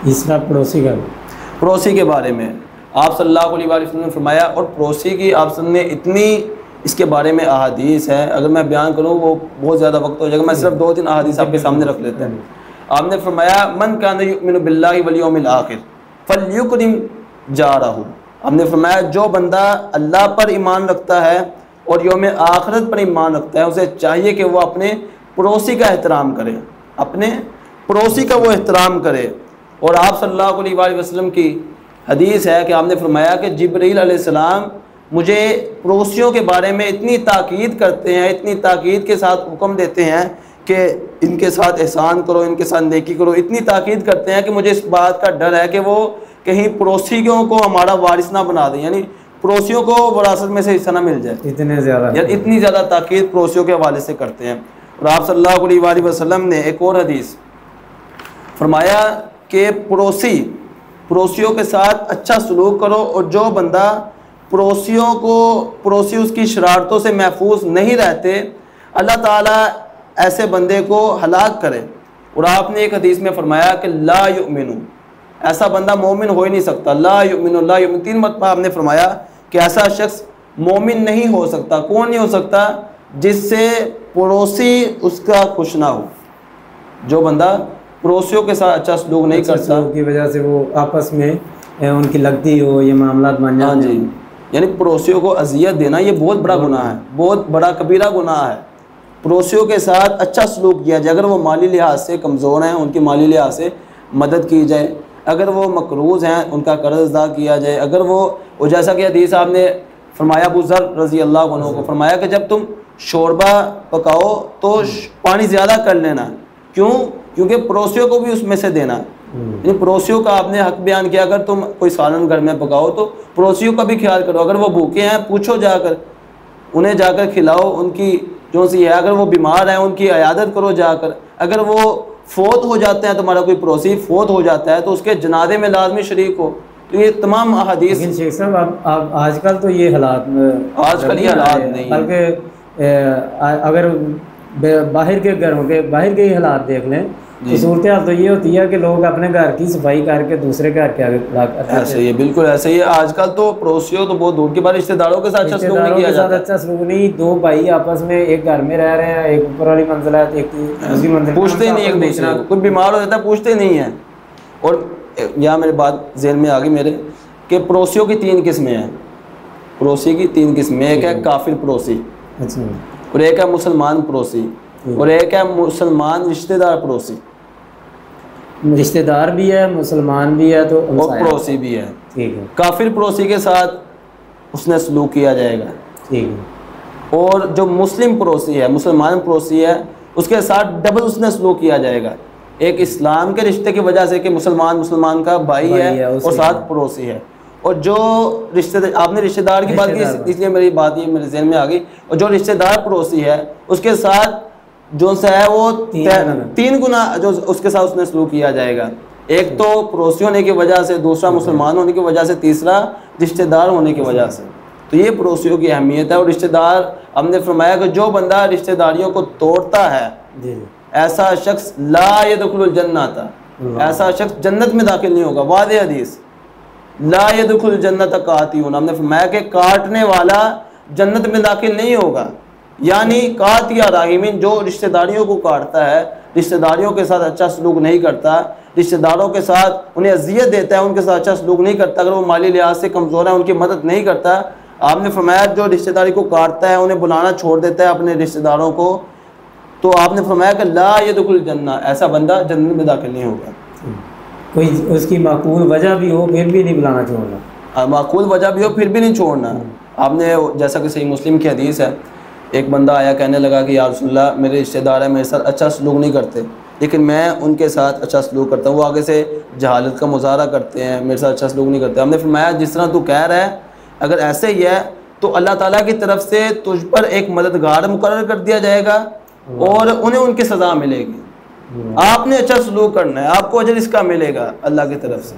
तीसरा पड़ोसी के बारे में आप सल्लल्लाहु अलैहि वसल्लम ने फरमाया, और पड़ोसी की आप ने इतनी इसके बारे में अहादीस है, अगर मैं बयान करूँ वो बहुत ज़्यादा वक्त हो जाएगा, मैं सिर्फ 2-3 अहादीस आपके सामने रख लेते हैं। आपने फरमाया मन काना युमिनु बिल्लाहि वल यौमिल आखिर फल्युकरिम जारहु। आपने फरमाया जो बंदा अल्लाह पर ईमान रखता है और यौम आखिरत पर ईमान रखता है, उसे चाहिए कि वो अपने पड़ोसी का एहतराम करे, अपने पड़ोसी का वो एहतराम करे। और आप सल्लल्लाहु अलैहि वसल्लम की हदीस है कि आपने फरमाया कि जिब्रील अलैहिस्सलाम मुझे पड़ोसियों के बारे में इतनी ताकीद करते हैं, इतनी ताकीद के साथ हुक्म देते हैं कि इनके साथ एहसान करो, इनके साथ नेकी करो, इतनी ताकीद करते हैं कि मुझे इस बात का डर है कि वो कहीं पड़ोसियों को हमारा वारिस ना बना दें, यानी पड़ोसियों को विरासत में से हिस्सा ना मिल जाए। इतनी ज़्यादा ताकीद पड़ोसियों के हवाले से करते हैं। और आप सल्लल्लाहु अलैहि वसल्लम ने एक और हदीस फरमाया कि पड़ोसियों के साथ अच्छा सलूक करो, और जो बंदा पड़ोसी उसकी शरारतों से महफूज नहीं रहते, अल्लाह ताला ऐसे बंदे को हलाक करे। और आपने एक हदीस में फरमाया कि ला युमिनु, ऐसा बंदा मोमिन हो ही नहीं सकता। ला युमिनु 3 मरतबा आपने फरमाया कि ऐसा शख्स मोमिन नहीं हो सकता। कौन नहीं हो सकता? जिससे पड़ोसी उसका खुश ना हो, जो बंदा पड़ोसियों के साथ अच्छा सलूक नहीं करता, की वजह से वो आपस में उनकी लगती हो, ये मामला बन जाते हैं। जी, यानी पड़ोसियों को अजियत देना ये बहुत बड़ा गुनाह है, बहुत बड़ा कबीरा गुनाह है। पड़ोसियों के साथ अच्छा सलूक किया जाए, अगर वो माली लिहाज से कमज़ोर हैं उनकी माली लिहाज से मदद की जाए, अगर वो मकरूज़ हैं उनका कर्ज अदा किया जाए, अगर वो जैसा कि हदीस आपने फरमाया अबू ज़र रज़ी अल्लाह अन्हु को फरमाया कि जब तुम शोरबा पकाओ तो पानी ज़्यादा कर लेना, क्यों? क्योंकि पड़ोसियों को भी उसमें से देना। यानी पड़ोसियों का आपने हक बयान किया, अगर तुम कोई सालन घर में पकाओ तो पड़ोसियों का भी ख्याल करो, अगर वो भूखे हैं पूछो जाकर, उन्हें जाकर खिलाओ, उनकी जो सी है, अगर वो बीमार हैं उनकी इयादत करो जाकर, अगर वो फोत हो जाते हैं, तुम्हारा कोई पड़ोसी फोत हो जाता है तो उसके जनाजे में लाजमी शरीक हो। तो ये तमाम अहादीस। लेकिन शेख साहब आप आजकल तो ये हालात नहीं, बल्कि अगर बाहर के घरों के बाहर के ही हालात देख लें तो सूरत हाल तो ये होती है कि लोग अपने घर की सफाई करके दूसरे घर के आगे ऐसे ही है, बिल्कुल ऐसे ही है। आजकल तो पड़ोसियों तो बहुत दूर के बाद रिश्तेदारों के साथ अच्छा सलूक नहीं किया जाता। अच्छा सलूक नहीं, 2 भाई आपस में एक घर में रह रहे हैं, एक ऊपर वाली मंजिल है, एक दूसरी मंजिल, पूछते ही नहीं एक दूसरे को, कोई बीमार हो जाता है पूछते नहीं है। और यहाँ मेरी बात ज़हन में आ गई मेरे कि पड़ोसियों की 3 किस्में हैं। पड़ोसी की 3 किस्में, एक है काफिर पड़ोसी, और एक है मुसलमान पड़ोसी, और एक है मुसलमान रिश्तेदार पड़ोसी। रिश्तेदार भी है, मुसलमान भी है, तो और पड़ोसी भी है। ठीक है। काफिर पड़ोसी के साथ उसने सलूक किया जाएगा, ठीक है। और जो मुस्लिम पड़ोसी है, मुसलमान पड़ोसी है, उसके साथ डबल उसने सलूक किया जाएगा। एक इस्लाम के रिश्ते की वजह से कि मुसलमान का भाई है और साथ पड़ोसी है। और जो रिश्तेदार, आपने रिश्तेदार की बात की इसलिए मेरी बात ये मेरे ज़हन में आ गई। और जो रिश्तेदार पड़ोसी है उसके साथ जो सा है वो 3 गुना जो उसके साथ उसने सलूक किया जाएगा। एक तो पड़ोसी होने की वजह से, दूसरा मुसलमान होने की वजह से, तीसरा रिश्तेदार होने की वजह से। तो ये पड़ोसियों की अहमियत है। और रिश्तेदार, हमने फरमाया कि जो बंदा रिश्तेदारियों को तोड़ता है ऐसा शख्स ला यदखुलुल जन्नत, ऐसा शख्स जन्नत में दाखिल नहीं होगा। वादे हदीस ला यदखुलुल जन्नत कातियुन, हमने फरमाया कि काटने वाला जन्नत में दाखिल नहीं होगा। यानी कातिया राहिमीन, जो रिश्तेदारियों को काटता है, रिश्तेदारियों के साथ अच्छा सलूक नहीं करता, रिश्तेदारों के साथ उन्हें अजियत देता है, उनके साथ अच्छा सलूक नहीं करता, अगर वो माली लिहाज से कमज़ोर है उनकी मदद नहीं करता। आपने फरमाया जो रिश्तेदारी को काटता है, उन्हें बुलाना छोड़ देता है अपने रिश्तेदारों को, तो आपने फरमाया कि ला यदखुल जन्नह, ऐसा बंदा जन्नत में दाखिल नहीं होगा। कोई उसकी माकूल वजह भी हो फिर भी नहीं बुलाना छोड़ना, माकूल वजह भी हो फिर भी नहीं छोड़ना। आपने जैसा कि सही मुस्लिम की हदीस है, एक बंदा आया कहने लगा कि या रसूलल्लाह मेरे रिश्तेदार हैं, मेरे साथ अच्छा सलूक नहीं करते, लेकिन मैं उनके साथ अच्छा सलूक करता हूँ, वो आगे से जहालत का मुजाहरा करते हैं, मेरे साथ अच्छा सलूक नहीं करते। हमने फरमाया जिस तरह तू कह रहा है अगर ऐसे ही है तो अल्लाह ताला की तरफ से तुझ पर एक मददगार मुकर्रर कर दिया जाएगा और उन्हें उनकी सज़ा मिलेगी। आपने अच्छा सलूक करना है, आपको अजर इसका मिलेगा अल्लाह की तरफ से।